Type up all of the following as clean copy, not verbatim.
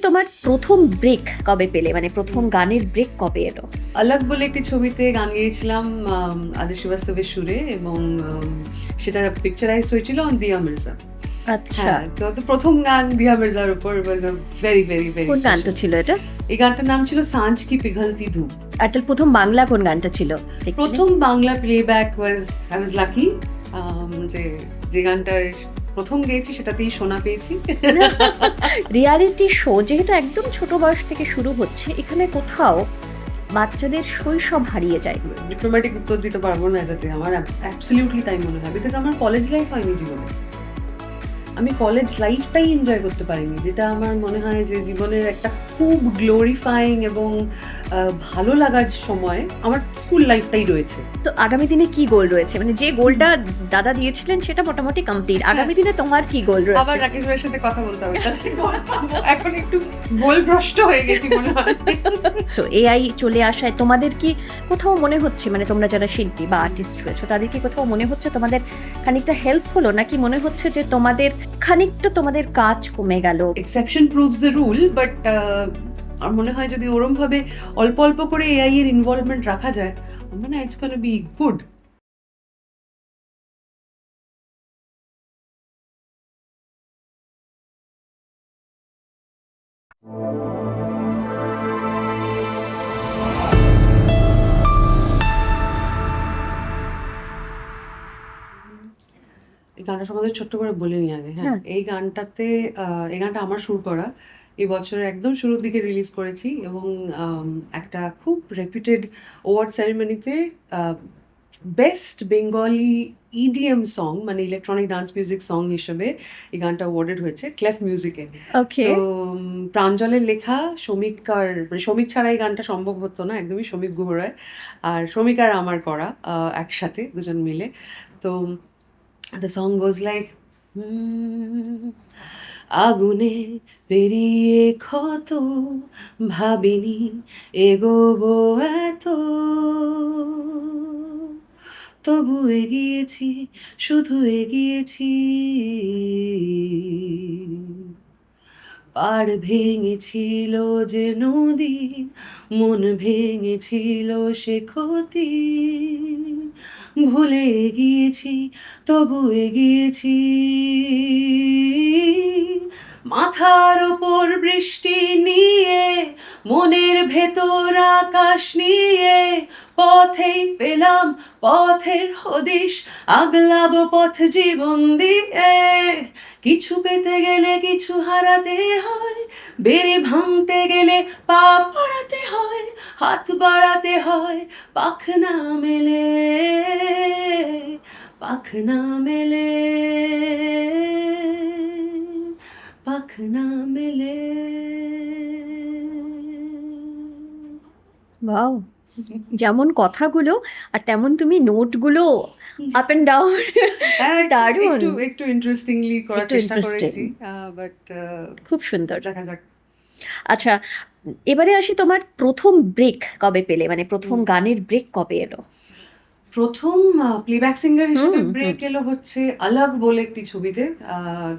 তোমার প্রথম ব্রেক কবে পেলে, মানে প্রথম গানের ব্রেক কবে এলো? আলাগ বলে একটি ছবিতে গান গেয়েছিলাম আদিল শ্রীবাস্তবের সুরে, এবং সেটা পিকচারাইজ হয়েছিল অন দিয়া মির্জা। আচ্ছা, হ্যাঁ, তো প্রথম গান দিয়া মির্জার উপর ওয়াজ আ ভেরি ভেরি ভেরি কোন গানটা ছিল এটা? এই গানটার নাম ছিল সাঁঝ কি পিঘলতি ধূপ। আর তাহলে প্রথম বাংলা কোন গানটা ছিল? প্রথম Bangla playback was I was lucky, যে গানটা প্রথম গেয়েছি সেটাতেই শোনা পেয়েছি। রিয়ালিটি শো যেহেতু একদম ছোট বয়স থেকে শুরু হচ্ছে, এখানে কোথাও বাচ্চাদের শৈশব হারিয়ে যায়। ডিপ্লোম্যাটিক উত্তর দিতে পারবো না এটাতে, আমার অ্যাবসলিউটলি তাই মনে হয়, বিকজ আমার কলেজ লাইফ হয়নি জীবনে। আমি কলেজ লাইফটাই এনজয় করতে পারিনি, যেটা আমার মনে হয় যে জীবনের একটা খুব গ্লোরিফাইং এবং ভালো লাগার সময় আমার স্কুল লাইফটাই রয়েছে। তো আগামী দিনে কি গোল রয়েছে, মানে যে গোলটা দাদা দিয়েছিলেন সেটা মোটামুটি কমপ্লিট, আগামী দিনে তোমার কি গোল আবার রয়েছে? রাকেশ ভাইয়ের সাথে কথা বলতে হবে, এখন একটু গোলভ্রষ্ট হয়ে গেছি মনে হয়। তো এআই চলে আসায় তোমাদের কি কোথাও মনে হচ্ছে, মানে তোমরা যারা শিল্পী বা আর্টিস্ট রয়েছো তাদের কি কোথাও মনে হচ্ছে তোমাদের খানিকটা হেল্প হলো, নাকি মনে হচ্ছে যে তোমাদের খানিকটা তোমাদের কাজ কমে গেল? Exception proves the rule, but আমার মনে হয় যদি ওরম ভাবে অল্প অল্প করে এআই এর ইনভলভমেন্ট রাখা যায়, মানে ইটস গোনা বি গুড। এই গানটা সম্বন্ধে ছোট্ট করে বলে নিই আগে। হ্যাঁ, এই গানটা আমার সুর করা, এই বছরের একদম শুরুর দিকে রিলিজ করেছি, এবং একটা খুব রেপুটেড অ্যাওয়ার্ড সেরেমনিতে বেস্ট বেঙ্গলি ইডিএম সং, মানে ইলেকট্রনিক ডান্স মিউজিক সং হিসেবে এই গানটা অ্যাওয়ার্ডেড হয়েছে ক্লেফ মিউজিকে। ওকে, তো প্রাঞ্জলের লেখা, মানে শ্রমিক ছাড়া এই গানটা সম্ভব হতো না, একদমই শ্রমিক গুহরায়, আর শ্রমিক আর আমার করা একসাথে দুজন মিলে। তো the song goes like, আগুনে পেরিয়ে ক্ষত ভাবিনি এগোবো এত, তবু এগিয়েছি, শুধু এগিয়েছি, পার ভেঙেছিল যে নদী, মন ভেঙেছিল সে ক্ষতি, ভুলে এগিয়েছি, তবু এগিয়েছি, মাথার ওপর বৃষ্টি নিয়ে, মনের ভেতর আকাশ নিয়ে, পথেই পেলাম পথের হদিশ, আগলাবো পথ জীবন দিয়ে, কিছু পেতে গেলে কিছু হারাতে হয়, বেড়ে ভাঙতে গেলে পা পড়াতে হয়, হাত বাড়াতে হয়, পাখনা মেলে, পাখনা মেলে, পাখনা মেলে। ওয়াও, যেমন কথাগুলো আর তেমন তুমি নোটগুলো আপ এন্ড ডাউন, দারুণ, একটু একটু ইন্টারেস্টিংলি করার একটু চেষ্টা interesting। করেছি, বাট খুব সুন্দর। দেখা যাক। আচ্ছা, এবারে আসি, তোমার প্রথম ব্রেক কবে পেলে, মানে প্রথম গানের ব্রেক কবে এলো? প্রথম প্লেব্যাক সিঙ্গার হিসেবে ব্রেক এলো হচ্ছে আলাগ বলে একটি ছবিতে,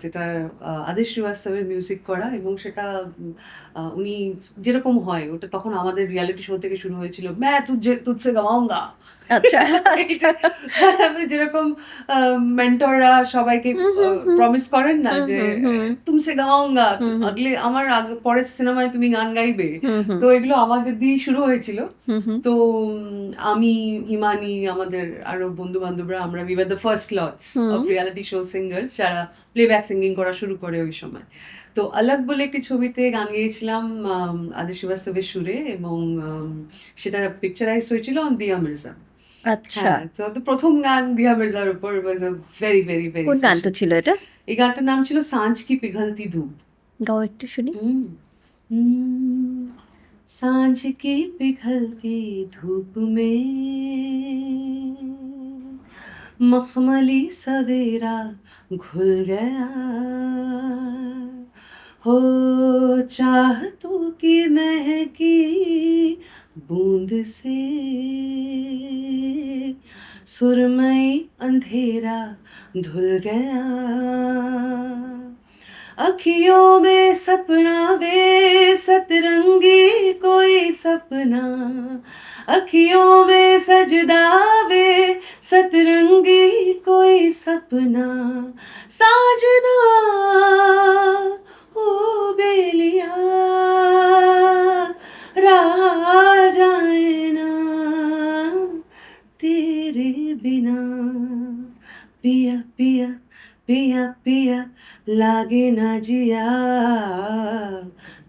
যেটা আদিল শ্রীবাস্তবের মিউজিক করা, এবং সেটা উনি যেরকম হয় ওটা তখন আমাদের রিয়ালিটি শো থেকে শুরু হয়েছিল, ম্যা তুঝসে গাওয়াঙ্গা। আচ্ছা, মানে যেরকম মেন্টররা সবাইকে প্রমিস করেন না যে তুমসে গাওয়াঙ্গা, আমার পরের সিনেমায় তুমি গান গাইবে, তো এগুলো আমাদের দিয়েই শুরু হয়েছিল। তো আমি, ইমানি, আমাদের আরো বন্ধু বান্ধবরা, আমরা we were the first lots of reality show singers যারা প্লেব্যাক সিঙ্গিং করা শুরু করে ওই সময়। তো আলাগ বলে একটি ছবিতে গান গেয়েছিলাম আদিল শ্রীবাস্তবের সুরে, এবং সেটা পিকচারাইজ হয়েছিল অন দিয়া মির্জা। আচ্ছা, হ্যাঁ, তো প্রথম গান দিয়া মির্জার উপর ওয়াজ আ ভেরি ভেরি ভেরি কোন গানটা ছিল এটা? এই গানটার নাম ছিল সাঁঝ কি পিঘলতি ধূপ। গাও একটু শুনি। सांझ की पिघलती धूप में मखमली सवेरा घुल गया, हो चाहतों की महकी बूंद से सुरमई अंधेरा धुल गया, अखियों में सपना वे सतरंगी कोई सपना अखियों में सजदावे सतरंगी कोई सपना साजना ओ बेलिया रहा जाए ना तेरे बिना पिया पिया पिया पिया लागे ना जिया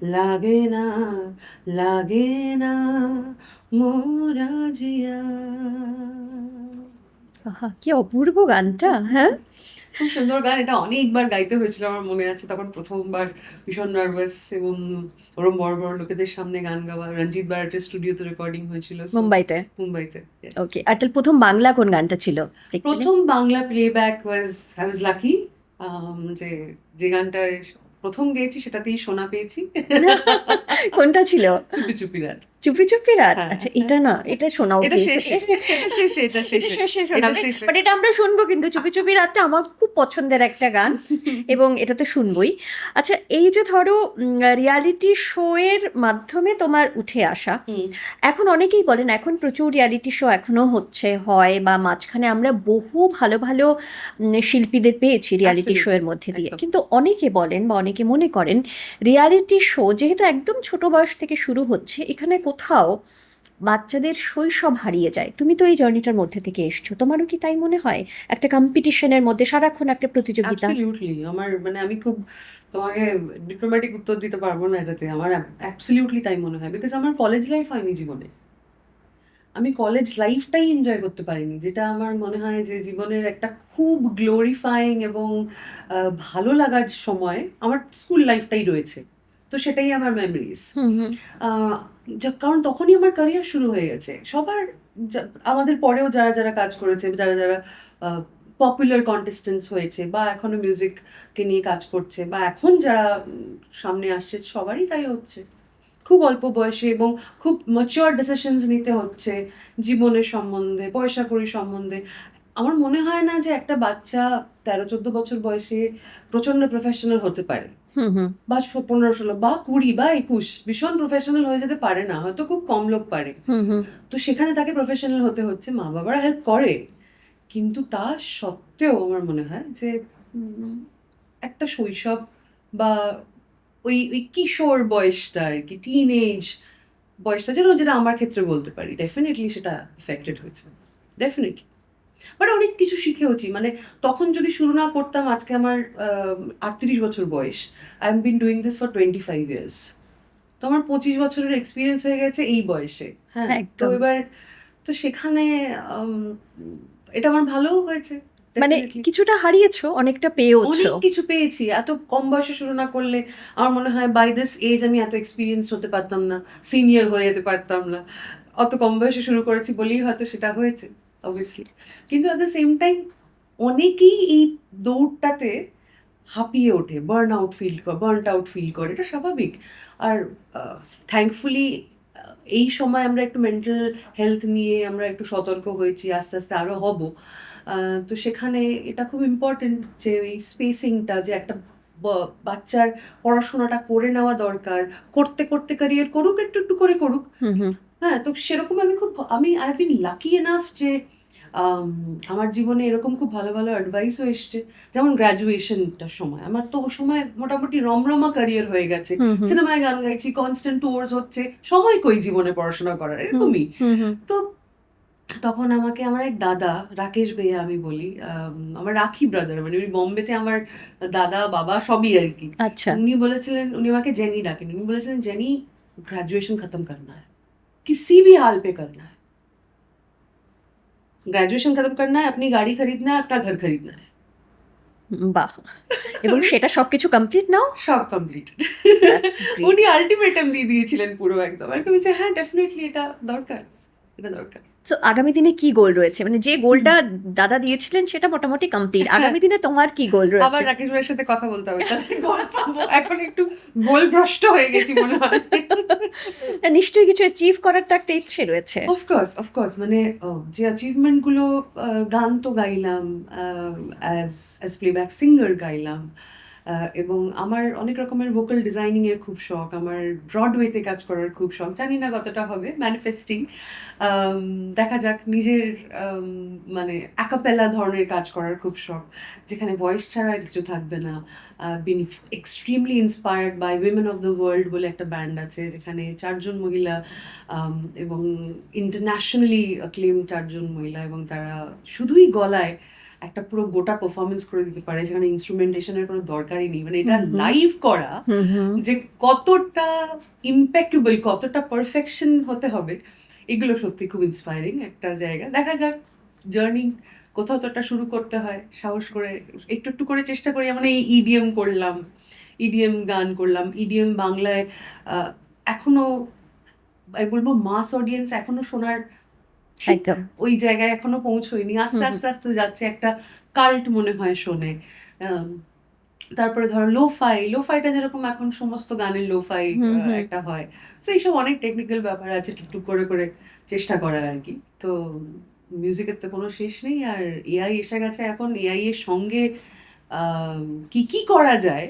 लागे ना मोरा जिया। আহা, কি অপূর্ব গানটা, হ্যাঁ। খুব সুন্দর গান, এটা অনেকবার গাইতে হয়েছিল আমার মনে আছে। তখন প্রথমবার ভীষণ নার্ভাস, এবং ওরম বড় বড় লোকেদের সামনে গান গাওয়া। রঞ্জিত বারাটের স্টুডিওতে রেকর্ডিং হয়েছিল মুম্বাইতে। yes. ওকে, আর তাহলে প্রথম বাংলা কোন গানটা ছিল? প্রথম Bangla playback I was lucky, যে যে গানটা প্রথম গেয়েছি সেটাতেই শোনা পেয়েছি। কোনটা ছিল? চুপি চুপি রাত। চুপি চুপি রাত। হ্যাঁ, আচ্ছা, এটা না, এটা শোনাও এটা please। শেষে, এটা শেষে, এটা শেষে, শেষে এটা শোনাবে, শেষে। বাট এটা আমরা শুনবো কিন্তু। চুপি চুপি রাতটা আমার খুব পছন্দের একটা গান, এবং এটা তো শুনবই। আচ্ছা, এই যে ধরো রিয়ালিটি শো এর মাধ্যমে তোমার উঠে আসা, এখন অনেকেই বলেন এখন প্রচুর রিয়ালিটি শো এখনো হয়, বা মাঝখানে আমরা বহু ভালো ভালো শিল্পীদের পেয়েছি রিয়ালিটি শো এর মধ্যে দিয়ে, একদম। কিন্তু অনেকে বলেন বা অনেকে মনে করেন রিয়ালিটি শো যেহেতু একদম ছোট বয়স থেকে শুরু হচ্ছে, এখানে কোথাও বাচ্চাদের শৈশব হারিয়ে যায়। তুমি তো এই জার্নিটার মধ্যে থেকে এসছো, তোমারও কি তাই মনে হয়? একটা কম্পিটিশনের মধ্যে সারাক্ষণ একটা প্রতিযোগিতা। অ্যাবসলিউটলি, আমার মানে আমি খুব তোমাকে ডিপ্লোম্যাটিক উত্তর দিতে পারবো না এটাতে। আমার অ্যাবসলিউটলি তাই মনে হয়, বিকজ আমার কলেজ লাইফ হয়নি জীবনে। আমি কলেজ লাইফটাই এনজয় করতে পারিনি, যেটা আমার মনে হয় যে জীবনের একটা খুব গ্লোরিফাইং এবং ভালো লাগার সময় আমার স্কুল লাইফটাই রয়েছে। তো সেটাই আমার মেমরিজ। হুম হুম কারণ তখনই আমার ক্যারিয়ার শুরু হয়ে গেছে। সবার আমাদের পরেও যারা যারা কাজ করেছে, যারা যারা পপুলার কন্টেস্টেন্টস হয়েছে, বা এখনো মিউজিককে নিয়ে কাজ করছে, বা এখন যারা সামনে আসছে, সবারই তাই হচ্ছে। খুব অল্প বয়সে এবং খুব ম্যাচিওর ডিসিশনস নিতে হচ্ছে জীবনের সম্বন্ধে, পয়সা কড়ি সম্বন্ধে। আমার মনে হয় না যে একটা বাচ্চা 13-14 বছর বয়সে প্রচন্ড প্রফেশনাল হতে পারে, হুম হুম বা 15-16 বা 20 বা 21 ভীষণ প্রফেশনাল হয়ে যেতে পারে না, হয়তো খুব কম লোক পারে। হুম হুম তো সেখানে তাকে প্রফেশনাল হতে হচ্ছে, মা বাবারা হেল্প করে, কিন্তু তা সত্ত্বেও আমার মনে হয় যে একটা শৈশব বা ওই ওই কিশোর বয়সটা আর কি, টিন এজ বয়সটা, যেটা আমার ক্ষেত্রে বলতে পারি, ডেফিনেটলি সেটা এফেক্টেড হয়েছে, ডেফিনেটলি। বাট অনেক কিছু শিখেওছি, মানে তখন যদি শুরু না করতাম, আজকে আমার 38 বছর বয়স, I am been doing this for 25 years. তো আমার 25 বছরের এক্সপিরিয়েন্স হয়ে গেছে এই বয়সে। হ্যাঁ, তো একদম। এবার তো সেখানে এটা আমার ভালোও হয়েছে, মানে definitely। কিছুটা হারিয়েছো, অনেকটা পেয়েওছো। অনেক কিছু পেয়েছি। এত কম বয়সে শুরু না করলে আমার মনে হয় বাই দিস এজ আমি এত এক্সপিরিয়েন্স হতে পারতাম না, সিনিয়র হয়ে যেতে পারতাম না। অত কম বয়সে শুরু করেছি বলেই হয়তো সেটা হয়েছে, অবভিয়াসলি। কিন্তু অ্যাট দ্য সেম টাইম অনেকেই এই দৌড়টাতে হাঁপিয়ে ওঠে, বার্ন আউট ফিল করে, এটা স্বাভাবিক। আর থ্যাঙ্কফুলি এই সময় আমরা একটু মেন্টাল হেলথ নিয়ে আমরা একটু সতর্ক হয়েছি, আস্তে আস্তে আরও হব। তো সেখানে এটা খুব ইম্পর্টেন্ট যে এই স্পেসিংটা, যে একটা বাচ্চার পড়াশোনাটা করে নেওয়া দরকার, করতে করতে ক্যারিয়ার করুক, একটু একটু করে করুক। হুম হুম হ্যাঁ, তো সেরকম আমি আই বিন লাকি এনাফ যে আমার জীবনে এরকম খুব ভালো ভালো অ্যাডভাইসও এসছে। যেমন গ্র্যাজুয়েশনটার সময় আমার তো ও সময় মোটামুটি রমরমা ক্যারিয়ার হয়ে গেছে, সিনেমায় গান গাইছি, কনস্ট্যান্ট ট্যুরস হচ্ছে, সময় কই জীবনে পড়াশোনা করার, এরকমই। হুম হুম তো তখন আমাকে আমার এক দাদা, রাকেশ ভাইয়া আমি বলি, আমার রাখি ব্রাদার, মানে উনি বম্বেতে আমার দাদা বাবা সবই আর কি। আচ্ছা। উনি বলেছিলেন, উনি আমাকে জেনি ডাকেন, উনি বলেছিলেন, জেনি ग्रेजुएशन खत्म करना है, किसी भी हाल पे करना है। ग्रेजुएशन खत्म करना है, अपनी गाड़ी खरीदना है, अपना घर खरीदना है। বাহ, এবং সেটা সবকিছু কমপ্লিট নাও। সব কমপ্লিট। That's great. উনি আলটিমেটাম দিয়ে দিয়েছিলেন পুরো একদম, আর কি বলছে, হ্যাঁ ডেফিনেটলি এটা দরকার, এটা দরকার। তো আগামী দিনে কি গোল রয়েছে? মানে যে গোলটা দাদা দিয়েছিলেন সেটা মোটামুটি কমপ্লিট, আগামী দিনে তোমার কি গোল আবার রয়েছে? রাকেশ ভাইয়ের সাথে কথা বলতে হবে, তাহলে গোল পাবো। এখন একটু গোলভ্রষ্ট হয়ে গেছি মনে হয়। নিশ্চয়ই কিছু অ্যাচিভ করার তো একটা ইচ্ছে রয়েছে। অফকোর্স, মানে যে অ্যাচিভমেন্টগুলো, গান তো গাইলাম, অ্যাজ প্লেব্যাক সিঙ্গার গাইলাম, এবং আমার অনেক রকমের ভোকাল ডিজাইনিং এর খুব শখ, আমার ব্রডওয়েতে কাজ করার খুব শখ, জানি না কতটা হবে, ম্যানিফেস্টিং। দেখা যাক, নিজের মানে অ্যাকাপেলা ধরনের কাজ করার খুব শখ, যেখানে ভয়েস ছাড়া আর কিছু থাকবে না। Been extremely inspired by women of the world বলে একটা ব্যান্ড আছে, যেখানে 4জন মহিলা এবং ইন্টারন্যাশনালি অ্যাক্লেম 4জন মহিলা, এবং তারা শুধুই গলায় একটা পুরো গোটা পারফরমেন্স করে দিতে পারে, যেখানে ইনস্ট্রুমেন্টেশনের কোনো দরকারই নেই, মানে এটা লাইভ করা যে কতটা ইম্প্যাকেবল, কতটা পারফেকশন হতে হবে, এগুলো সত্যি খুব ইন্সপায়ারিং একটা জায়গা। দেখা যাক, জার্নি কোথাও তো একটা শুরু করতে হয়, সাহস করে একটু একটু করে চেষ্টা করি। মানে এই ইডিএম করলাম, ইডিএম গান করলাম, ইডিএম বাংলায় এখনো আমি বলবো মাস অডিয়েন্স এখনো শোনার ঠিক একদম। ওই জায়গায় এখনো পৌঁছয়নি, আস্তে আস্তে আস্তে যাচ্ছে, একটা কাল্ট মনে হয় শোনে। তারপরে ধরো লোফাইটা যেরকম এখন সমস্ত গানের লোফাই একটা হয়, তো এইসব অনেক টেকনিক্যাল ব্যাপার আছে, টুকটুক করে করে চেষ্টা করা আর কি। তো মিউজিকের তো কোনো শেষ নেই, আর এআই এসে গেছে এখন, এআই এর সঙ্গে কি কি করা যায়,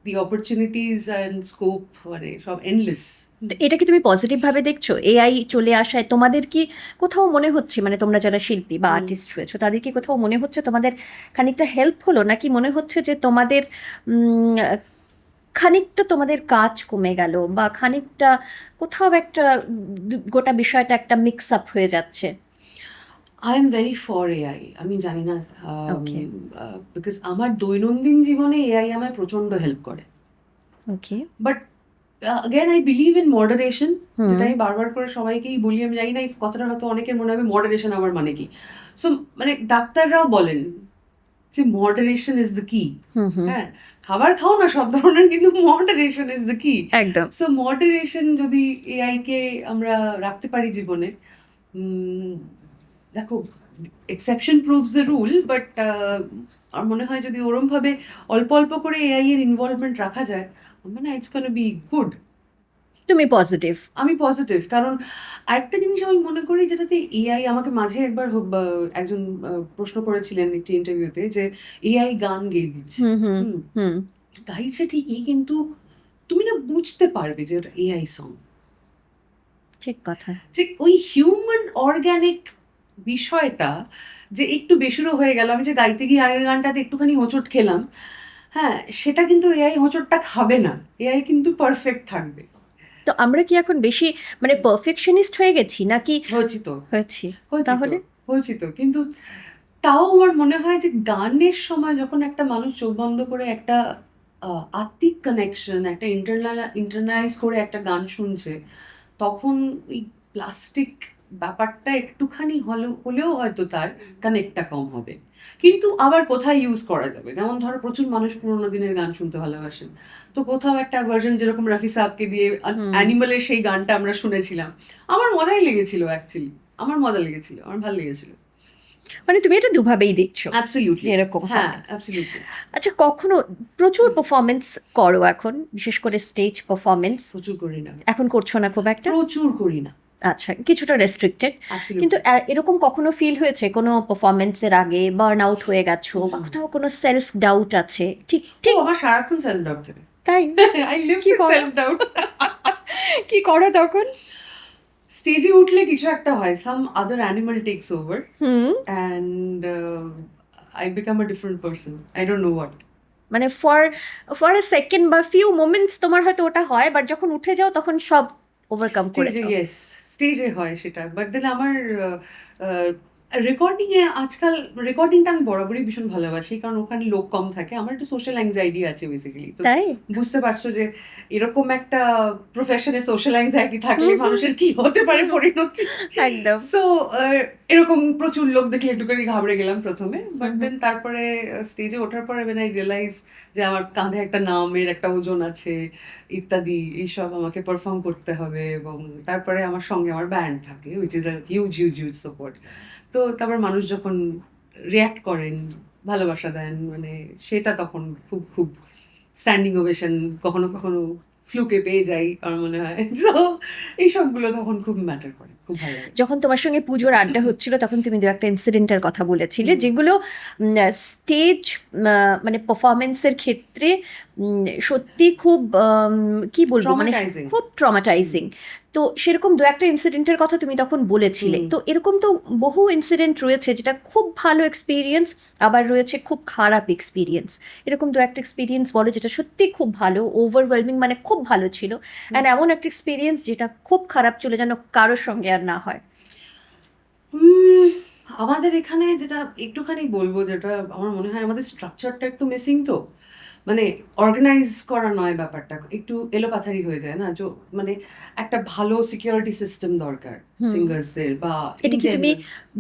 দি অপরচুনিটিজ অ্যান্ড স্কোপ মানে সব এন্ডলেস। তো এটা কি তুমি পজিটিভ ভাবে দেখছো, এআই চলে আসায় তোমাদের কি কোথাও মনে হচ্ছে, মানে তোমরা যারা শিল্পী বা আর্টিস্ট রয়েছো তাদের কি কোথাও মনে হচ্ছে তোমাদের খানিকটা হেল্প হলো, নাকি মনে হচ্ছে যে তোমাদের খানিকটা তোমাদের কাজ কমে গেল, বা খানিকটা কোথাও একটা গোটা বিষয়টা একটা মিক্স আপ হয়ে যাচ্ছে? I am very for AI, আমি জানি না, Okay. বিকজ আমার দৈনন্দিন জীবনে এআই আমায় প্রচন্ড হেল্প করে, okay. But again I believe in moderation, যেটা আমি বারবার করে সবাইকেই বলি, আমি জানি না এই কথাটা হয়তো অনেকের মনে হবে মডারেশন আবার মানে কি। সো মানে ডাক্তাররাও বলেন যে মডারেশন ইজ দ্য কি। হ্যাঁ, খাবার খাও না সব ধরনের, কিন্তু মডারেশন ইজ দ্য কি। একদম। সো মডারেশন যদি এআই কে আমরা রাখতে পারি জীবনে, দেখো exception proves the rule, but আমার মনে হয় যদি ওরম ভাবে অল্প অল্প করে এআই এর ইনভলভমেন্ট রাখা যায়, মানে ইটস গোনা বি গুড। তুমি পজিটিভ? আমি পজিটিভ, কারণ আরেকটা জিনিস আমি মনে করি, যেটাতে এআই আমাকে মাঝে একবার একজন প্রশ্ন করেছিলেন একটি ইন্টারভিউতে, যে এআই গান গেয়ে দিচ্ছে, গাইছে ঠিকই, কিন্তু তুমি না বুঝতে পারবে যে ওটা এআই সং, ঠিক কথা। যে ওই হিউম্যান অর্গ্যানিক বিষয়টা যে একটু বেসুরো হয়ে গেল, আমি যে গাইতে গিয়ে আগের গানটাতে একটুখানি হোঁচট খেলাম, হ্যাঁ, সেটা কিন্তু এআই হোঁচটটা খাবে না, এআই কিন্তু পারফেক্ট থাকবে। তো আমরা কি এখন বেশি মানে পারফেকশনিস্ট হয়ে গেছি, নাকি হয়েছি তো, হয়েছি? তাহলে হয়েছি তো, কিন্তু তাও আমার মনে হয় যে গানের সময় যখন একটা মানুষ চোখ বন্ধ করে একটা আত্মিক কানেকশন, একটা ইন্টারনালাইজ করে একটা গান শুনছে, তখন ওই প্লাস্টিক ব্যাপারটা একটুখানি হলেও হয়তো তার কানেক্টটা কম হবে। কিন্তু আবার কোথায় ইউজ করা যাবে, যেমন ধরো প্রচুর মানুষ পুরোনো দিনের গান শুনতে ভালোবাসেন, তো কোথাও একটা ভার্জন, যেরকম রফি সাহেবকে দিয়ে অ্যানিমালের সেই গানটা আমরা শুনেছিলাম, আমার মজাই লেগেছিল, অ্যাকচুয়ালি আমার মজা লেগেছিল, আমার ভালো লেগেছিল। মানে তুমি এটা দুভাবেই দেখছো? অ্যাবসলিউটলি, এরকম? হ্যাঁ অ্যাবসলিউটলি। আচ্ছা, কখনো প্রচুর পারফরমেন্স করো এখন, বিশেষ করে স্টেজ পারফরমেন্স? প্রচুর করি না, এখন করছো না খুব একটা? প্রচুর করি না। আচ্ছা, কিছুটা রেস্ট্রিক্টেড। কিন্তু এরকম কখনো ফিল হয়েছে কোনো পারফরমেন্সের আগে বার্ন আউট হয়ে গেছো, বা কোথাও কোনো সেলফ ডাউট আছে? ঠিক ঠিক। আমার সারাক্ষণ সেলফ ডাউট থাকে। তাই? আই লিভ কি উইথ করো? Self doubt. কি করো তখন? স্টেজে উঠলে কিছু একটা হয়, some other animal takes over and I become a different person, I don't know what. মানে ফর আ সেকেন্ড বা ফিউ মোমেন্টস তোমার হয়তো ওটা হয়, বাট যখন উঠে যাও তখন সব ওভারকাম করেছো? স্টেজে, ইয়েস, স্টেজে হয় সেটা, বাট দেন আমার রেকর্ডিং এ আজকাল, রেকর্ডিংটা আমি বরাবরই ভীষণ ভালোবাসি, কারণ ওখানে লোক কম থাকে, আমার একটু সোশ্যাল অ্যাংজাইটি আছে বেসিক্যালি, তো তাই? বুঝতে পারছো যে এরকম একটা প্রফেশনে সোশ্যাল অ্যাংজাইটি থাকলে মানুষের কি হতে পারে পরিণতি। একদম। সো এরকম প্রচুর লোক দেখলে একটুখানি ঘাবড়ে গেলাম প্রথমে, বাট দেন তারপরে স্টেজে ওঠার পরে when I realize যে আমার কাঁধে একটা নামের একটা ওজন আছে ইত্যাদি, এইসব আমাকে পারফর্ম করতে হবে, এবং তারপরে আমার সঙ্গে আমার ব্যান্ড থাকে, which is a huge huge huge support. তো তারপর মানুষ যখন রিয়াক্ট করেন, ভালোবাসা দেন, মানে সেটা তখন খুব খুব স্ট্যান্ডিং ওভেশন, কখনো কখনো ফ্লুকে পেয়ে যাই আমার মনে হয়। তো এইসবগুলো তখন খুব ম্যাটার করে, খুব ভালো লাগে। যখন তোমার সঙ্গে পুজোর আড্ডা হচ্ছিল তখন তুমি দু একটা ইনসিডেন্টের কথা বলেছিলে যেগুলো স্টেজ মানে পারফরমেন্সের ক্ষেত্রে সত্যি খুব কি বলবো মানে Traumatizing. খুব ট্রমাটাইজিং। তো সেরকম দু একটা ইনসিডেন্টের কথা তুমি তখন বলেছিলে। তো এরকম তো বহু ইনসিডেন্ট রয়েছে যেটা খুব ভালো এক্সপিরিয়েন্স, আবার রয়েছে খুব খারাপ এক্সপিরিয়েন্স। এরকম দু একটা এক্সপিরিয়েন্স বলো যেটা সত্যি খুব ভালো, ওভারওয়েলমিং মানে খুব ভালো ছিল, অ্যান্ড এমন একটা এক্সপিরিয়েন্স যেটা খুব খারাপ ছিল যেন কারোর সঙ্গে আর না হয়। আমাদের এখানে যেটা একটুখানি বলবো, যেটা আমার মনে হয় আমাদের স্ট্রাকচারটা একটু মিসিং, তো মানে অর্গানাইজ করা নয়, ব্যাপারটা একটু এলোপাথারি হয়ে যায় না, মানে একটা ভালো সিকিউরিটি সিস্টেম দরকার সিঙ্গার্সদের, বা এটা কি তুমি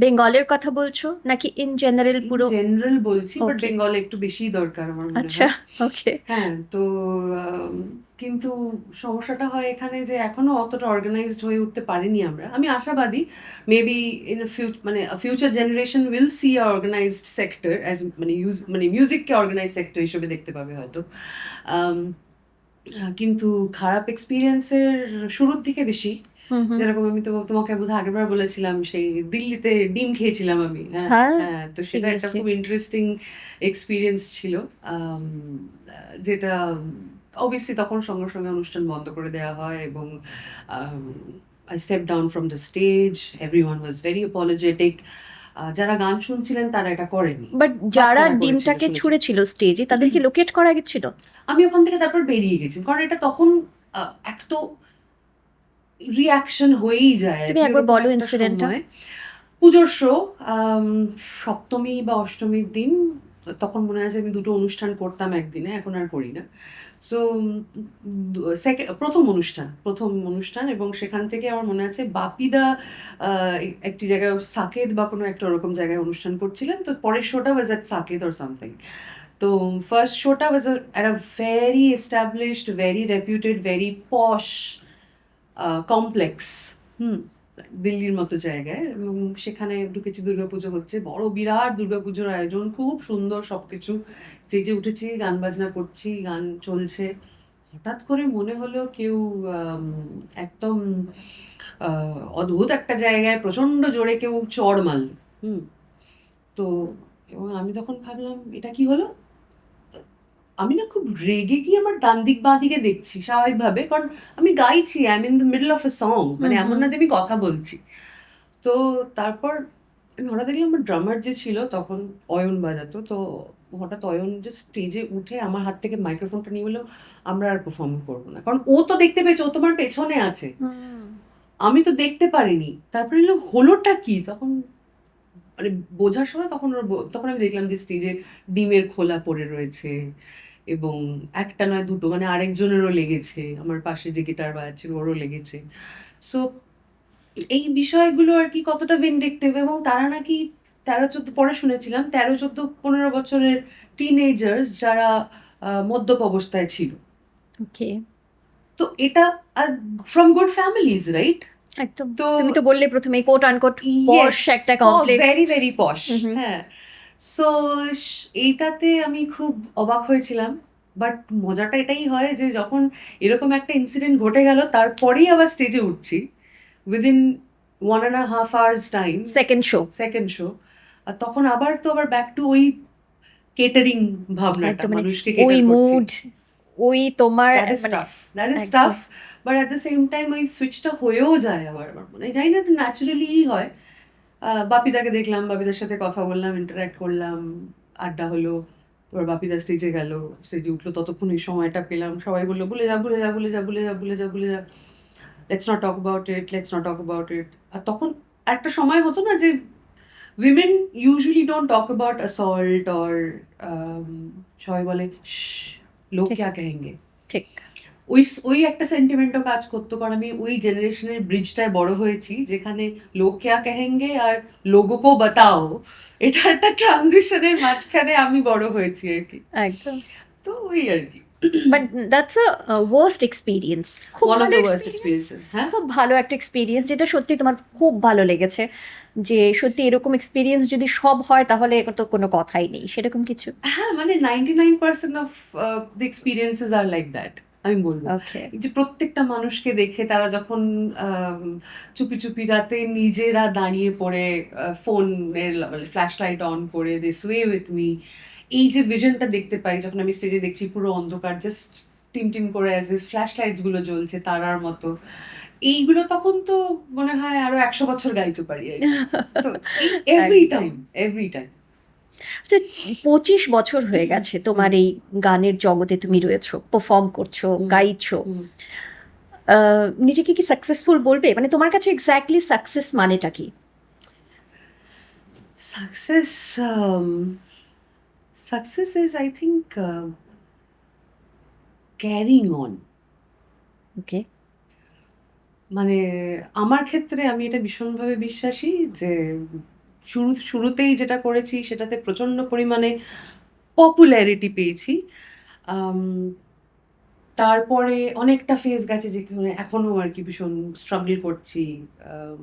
বেঙ্গলের কথা বলছো নাকি ইন জেনারেল পুরো? জেনারেল বলছি, বাট Okay. বেঙ্গলে একটু বেশি দরকার আমার মনে আচ্ছা, হয়। ওকে। হ্যাঁ, তো কিন্তু সমস্যাটা হয় এখানে যে এখনো অতটা অর্গানাইজড হয়ে উঠতে পারিনি আমরা। আমি আশাবাদী মেবি ইন মানে future generation will see a organised sector as মানে মিউজিককে অর্গানাইজড সেক্টর হিসেবে দেখতে পাবে হয়তো। কিন্তু খারাপ এক্সপিরিয়েন্সের শুরুর দিকে বেশি, যেরকম আমি তো তোমাকে বোধহয় আগেরবার বলেছিলাম, সেই দিল্লিতে ডিম খেয়েছিলাম আমি। হ্যাঁ, হ্যাঁ, হ্যাঁ, তো সেটা একটা seriously? খুব ইন্টারেস্টিং এক্সপিরিয়েন্স ছিল। যেটা অবভিয়াসলি তখন সঙ্গে সঙ্গে অনুষ্ঠান বন্ধ করে দেওয়া হয়, এবং I step down from the stage, everyone was very apologetic. যারা গান শুনছিলেন তারা এটা করেনি, বাট যারা বাচ্চারা করেছিল, ডিমটাকে শুনেছি। ছুঁড়েছিল স্টেজে তাদেরকে লোকেট করা গেছিল? আমি ওখান থেকে তারপর বেরিয়ে গেছি, কারণ এটা তখন এক তো রিয়াকশন হয়েই যায়। তুমি একবার এরকম বলো একটা ইনসিডেন্টটা। সময় পুজোর শো, সপ্তমী বা অষ্টমীর দিন, তখন মনে আছে আমি দুটো অনুষ্ঠান করতাম একদিনে, এখন আর করি না। সো প্রথম অনুষ্ঠান, এবং সেখান থেকে আমার মনে আছে বাপিদা একটি জায়গায় সাকেত বা কোনো একটা ওরকম জায়গায় অনুষ্ঠান করছিলেন, তো পরের শোটা was at Saket or something. তো ফার্স্ট শোটা was at a very established, very রেপুটেড, very posh complex, দিল্লির মতো জায়গায়, এবং সেখানে ঢুকেছি, দুর্গাপুজো হচ্ছে, বড় বিরাট দুর্গাপুজোর আয়োজন, খুব সুন্দর সবকিছু, স্টেজে উঠেছি, গান বাজনা করছি, গান চলছে, হঠাৎ করে মনে হলো কেউ একদম অদ্ভুত একটা জায়গায় প্রচন্ড জোরে কেউ চড় মারল। তো এবং আমি তখন ভাবলাম এটা কি হলো, আমি না খুব রেগে গিয়ে আমার ডান দিক বাঁ দিকে দেখছি স্বাভাবিকভাবে, কারণ আমি গাইছি, I am in the middle of a song, মানে এমন না যে আমি কথা বলছি। তো তারপর আমি হঠাৎ দেখলাম আমার ড্রামার যে ছিল তখন, অয়ন বাজাতো, তো হঠাৎ অয়ন যে স্টেজে উঠে আমার হাত থেকে মাইক্রোফোনটা নিয়ে বললো আমরা আর পারফর্ম করবো না, কারণ ও তো দেখতে পেয়েছে, ও তোমার পেছনে আছে, আমি তো দেখতে পারিনি। তারপরে হলোটা কি, তখন মানে বোঝার সময় তখন আমি দেখলাম যে স্টেজে ডিমের খোলা পড়ে রয়েছে, এবং একটা নয় দুটো, মানে আরেকজনেরও লেগেছে, আমার পাশে যে গিটার বাজাচ্ছিল ওরও লেগেছে। সো এই বিষয়গুলো আর কি কতটা ভিনডিকটিভ, এবং তারা নাকি 13-14, পরে শুনেছিলাম 13-14-15 বছরের টিনেজার্স যারা মদ্যপ অবস্থায় ছিল। ওকে, তো এটা are from good families, right? একদম। তো তুমি তো বললে প্রথমে কোট আনকোট পশ একটা কমপ্লেক্স। ভেরি ভেরি পশ। হ্যাঁ, সো এইটাতে আমি খুব অবাক হয়েছিলাম, বাট মজাটা এটাই হয় যে যখন এরকম একটা ইনসিডেন্ট ঘটে গেল, তারপরেই আবার স্টেজে উঠছি within 1.5 hours time, second show, আর তখন আবার ব্যাক টু ওই কেটারিং ভাবনাটা, একদম, মানে মানুষকে ওই কেটার করছি। মুড, ওই তোমার দ্যাট ইজ মানে টাফ, দ্যাট ইজ একদম। Tough, but at the same time ওই সুইচটা হয়েও যায় আবার, আমার মনে হয়, জানি না, ন্যাচারালিই হয়। বাপিদাকে দেখলাম, বাপিদার সাথে কথা বললাম, ইন্টারাক্ট করলাম, আড্ডা হলো, এবার বাপিদা স্টেজে গেল, স্টেজে উঠলো, ততক্ষণ এই সময়টা পেলাম, সবাই বললো ভুলে যা ভুলে যা ভুলে যা ভুলে যা ভুলে যা ভুলে যা, let's not talk about it, let's not talk about it. আর তখন একটা সময় হতো না যে women usually don't talk about assault or, সবাই বলে লোক ঠিক। ক্যা কহেঙ্গে, ঠিক। ওই একটা সেন্টিমেন্টও কাজ করতো, কারণ আমি ওই জেনারেশনের ব্রিজটায় বড় হয়েছি, যেখানে লোক ক্যা কহেঙ্গে আর লোগোকো বাতাও, এটা একটা ট্রানজিশনের মাঝখানে আমি বড় হয়েছি আর কি। একদম। তো ওই আর কি, but that's a worst experience. খুব one of ভালো the worst এক্সপিরিয়েন্স, experiences, হ্যাঁ। খুব ভালো একটা এক্সপিরিয়েন্স যেটা সত্যি তোমার খুব ভালো লেগেছে, যে সত্যি এরকম এক্সপিরিয়েন্স যদি সব হয় তাহলে তো কোনো কথাই নেই, সেরকম কিছু? হ্যাঁ, মানে 99% of the experiences are like that. আমি বলবো। ওকে। এই যে প্রত্যেকটা মানুষকে দেখে তারা যখন আম, চুপি চুপি রাতে নিজেরা দাঁড়িয়ে পড়ে ফোনের ফ্ল্যাশ লাইট অন করে দে সুয়ে উইথ মি, এই যে ভিশনটা দেখতে পাই যখন আমি স্টেজে দেখছি পুরো অন্ধকার, জাস্ট টিম টিম করে অ্যাজ এ ফ্ল্যাশ লাইটস গুলো জ্বলছে তারার মতো, এইগুলো তখন তো মনে হয় আরো 100 বছর গাইতে পারি আর কি। তো এভরি একদম। Time, every time. আচ্ছা, 25 বছর হয়ে গেছে তোমার এই গানের জগতে তুমি রয়েছো, পারফর্ম করছো, গাইছো। নিজেকে কি সাকসেসফুল বলবে? মানে তোমার কাছে এক্স্যাক্টলি সাকসেস মানেটা কি? Success, success is I think carrying on. Okay. মানে আমার ক্ষেত্রে আমি এটা ভীষণভাবে বিশ্বাসী যে শুরুতেই যেটা করেছি সেটাতে প্রচণ্ড পরিমাণে পপুলারিটি পেয়েছি। আম, তারপরে অনেকটা ফেজ গেছে যেখানে এখনো আর কি ভীষণ স্ট্রাগল করছি। আম,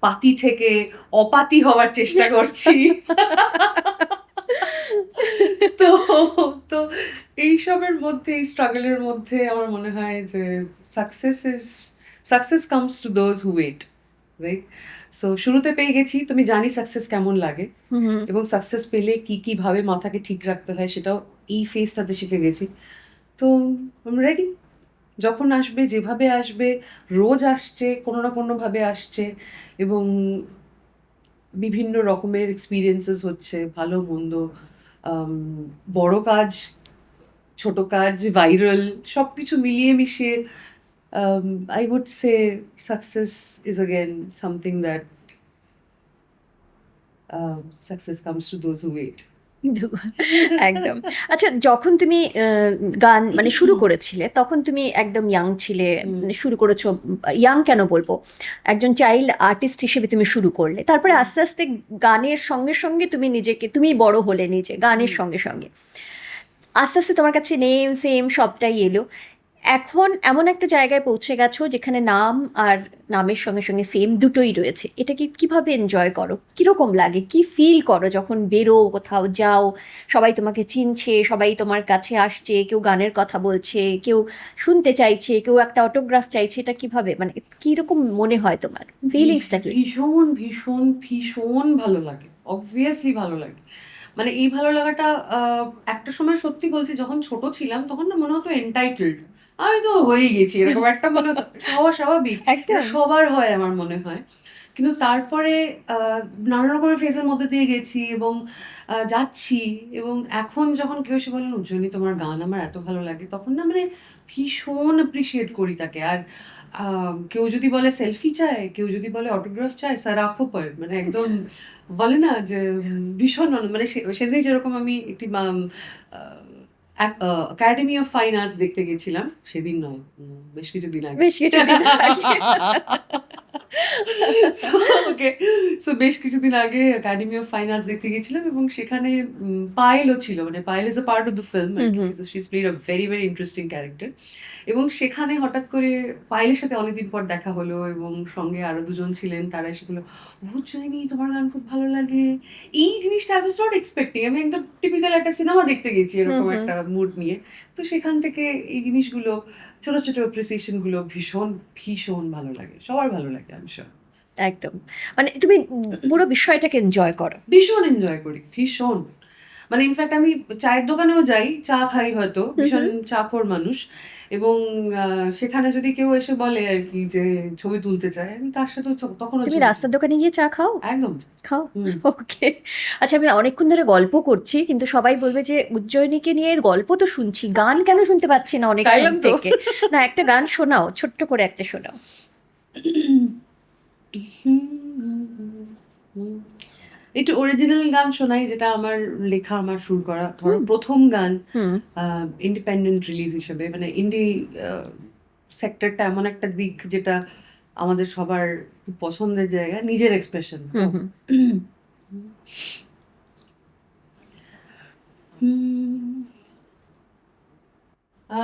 পাতি থেকে অপাতি হওয়ার চেষ্টা করছি। তো তো এইসবের মধ্যে, এই স্ট্রাগলের মধ্যে আমার মনে হয় যে success comes to those who wait, right? So শুরুতে পেয়ে গেছি, তুমি জানি সাকসেস কেমন লাগে, হুম। এবং সাকসেস পেলে কি কি ভাবে মাথাকে ঠিক রাখতে হয় সেটাও এই ফেজটাতে শিখে গেছি। তো রেডি, যখন আসবে যেভাবে আসবে, রোজ আসছে কোনো না কোনোভাবে আসছে, এবং বিভিন্ন রকমের এক্সপিরিয়েন্সেস হচ্ছে, ভালো মন্দ, আম, বড় কাজ, ছোট কাজ, ভাইরাল, সব কিছু মিলিয়ে মিশিয়ে I would say success is again something that success comes to those who wait. একদম। আচ্ছা, যখন তুমি গান মানে শুরু করেছিলে তখন তুমি একদম ইয়াং ছিলে, মানে শুরু করেছো, ইয়াং কেন বলবো, একজন চাইল্ড আর্টিস্ট হিসেবে তুমি শুরু করলে, তারপরে আস্তে আস্তে গানের সঙ্গে সঙ্গে তুমি নিজেকে, তুমি বড় হলে নিজে গানের সঙ্গে সঙ্গে, আস্তে আস্তে তোমার কাছে নেম ফেম সবটাই এলো। এখন এমন একটা জায়গায় পৌঁছে গেছো যেখানে নাম আর নামের সঙ্গে সঙ্গে ফেম দুটোই রয়েছে। এটাকে কিভাবে এনজয় করো? কিরকম লাগে? কি ফিল করো যখন বেরো, কোথাও যাও, সবাই তোমাকে চিনছে, সবাই তোমার কাছে আসছে, কেউ গানের কথা বলছে, কেউ শুনতে চাইছে, কেউ একটা অটোগ্রাফ চাইছে, এটা কিভাবে, মানে কিরকম মনে হয় তোমার, ফিলিংসটা কি? ভীষণ ভীষণ ভীষণ ভালো লাগে, অবভিয়াসলি ভালো লাগে। মানে এই ভালো লাগাটা একটা সময় সত্যি বলছি, যখন ছোট ছিলাম তখন না মনে হতো এন্টাইটেলড, আমি তো হয়ে গেছি এরকম একটা মনে হতো, এটা হওয়া স্বাভাবিক, এটা একদম। সবার হয় আমার মনে হয়। কিন্তু তারপরে নানা রকমের ফেজের মধ্যে দিয়ে গেছি, এবং যাচ্ছি, এবং এখন যখন কেউ এসে বলেন উজ্জ্বনী তোমার গান আমার এত ভালো লাগে, তখন না মানে ভীষণ অ্যাপ্রিসিয়েট করি তাকে। আর কেউ যদি বলে সেলফি চায়, কেউ যদি বলে অটোগ্রাফ চায়, স্যার আঁখো পর, মানে একদম বলে না যে ভীষণ মানে সেদিনই যেরকম আমি একটি একাডেমি অফ ফাইন আর্টস দেখতে গেছিলাম, সেদিন নয়, বেশ কিছুদিন আগে। বেশ কিছুদিন আগে। ওকে, সো বেশ কিছুদিন আগে একাডেমি অফ ফাইন আর্টস দেখতে গেছিলাম, এবং সেখানে পায়েলও ছিল, মানে Payel is a part of the film, hmm hmm. She is played a very very interesting character. এবং সেখানে হঠাৎ করে পায়েলের সাথে অনেকদিন পর দেখা হলো, এবং সঙ্গে আরো দুজন ছিলেন, তারা এসে বললো বুঝছনি তোমার গান খুব ভালো লাগে। এই জিনিসটা আই ওয়াজ নট এক্সপেক্টিং, আমি একটা টিপিক্যাল একটা সিনেমা দেখতে গেছি হুম এরকম হুম। একটা মুড নিয়ে। তো সেখান থেকে এই জিনিসগুলো, ছোট ছোট অ্যাপ্রিসিয়েশন গুলো ভীষণ ভীষণ ভালো লাগে, সবার ভালো লাগে আমি শিওর। একদম। মানে তুমি পুরো বিষয়টাকে এনজয় করো। ভীষণ এনজয় করি, ভীষণ। মানে ইনফ্যাক্ট আমি চায়ের দোকানেও যাই, চা খাই হয়তো, হুম ভীষণ হুম। চাখোর মানুষ, এবং সেখানে যদি কেউ এসে বলে আর কি যে ছবি তুলতে চায়, আমি তার সাথে তখনও তুমি ছবি রাস্তার তুলি। দোকানে গিয়ে চা খাও? একদম। খাও? হুম। ওকে। আচ্ছা, আমি অনেকক্ষণ ধরে গল্প করছি কিন্তু সবাই বলবে যে উজ্জয়িনীকে নিয়ে এর গল্প তো শুনছি, গান কেন শুনতে পাচ্ছি না অনেকক্ষণ তাইলাম তো। থেকে? না, একটা গান শোনাও, ছোট্ট করে একটা শোনাও। একটু অরিজিনাল গান শোনাই, যেটা আমার লেখা, আমার সুর করা, ধরো হুম প্রথম গান হুম ইন্ডিপেন্ডেন্ট রিলিজ হিসেবে। মানে ইন্ডি সেক্টরটা এমন একটা দিক যেটা আমাদের সবার খুব পছন্দের জায়গা, নিজের এক্সপ্রেশন তো। হুম হুম। হুম। আ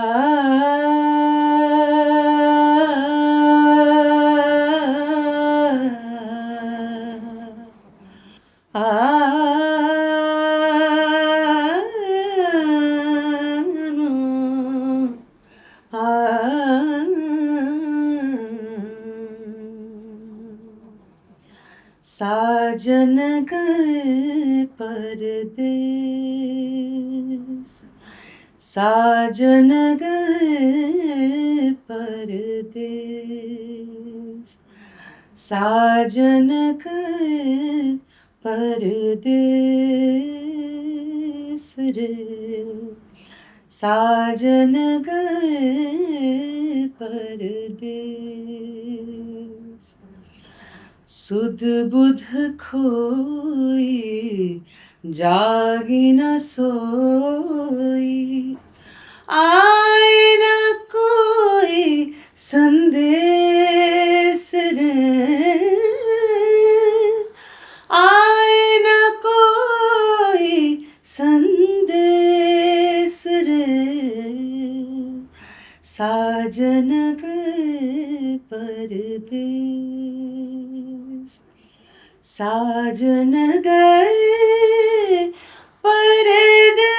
साजन गए परदेस, साजन गए परदेस, साजन गए परदेस रे, साजन गए परदेस। सुध बुध खोई जागी न सोई, आए न कोई संदेश रे, आए न कोई संदेश रे, साजन गए परदेस, साजन गए परदेस।